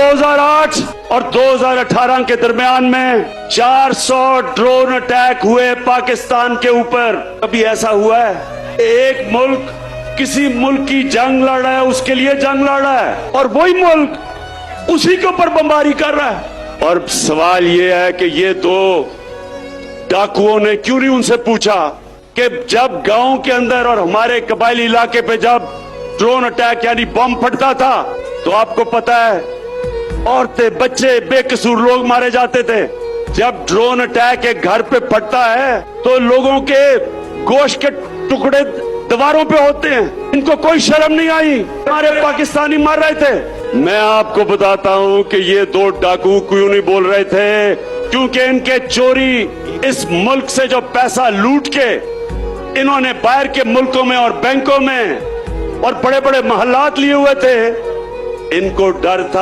2008 और 2018 के दरमियान में 400 ड्रोन अटैक हुए पाकिस्तान के ऊपर। कभी ऐसा हुआ है एक मुल्क किसी मुल्क की जंग लड़ रहा है, उसके लिए जंग लड़ रहा है, और वही मुल्क उसी के ऊपर बमबारी कर रहा है? और सवाल ये है कि ये दो डाकुओं ने क्यों नहीं उनसे पूछा कि जब गांव के अंदर और हमारे कबायली इलाके पे जब ड्रोन अटैक यानी बम फटता था तो आपको पता है औरतें, बच्चे, बेकसूर लोग मारे जाते थे। जब ड्रोन अटैक एक घर पे फटता है तो लोगों के गोश्त के टुकड़े दीवारों पे होते हैं। इनको कोई शर्म नहीं आई, हमारे पाकिस्तानी मर रहे थे। मैं आपको बताता हूं कि ये दो डाकू क्यों नहीं बोल रहे थे, क्योंकि इनके चोरी इस मुल्क से जो पैसा लूट के इन्होंने बाहर के मुल्कों में और बैंकों में और बड़े बड़े महल्लात लिए हुए थे, इनको डर था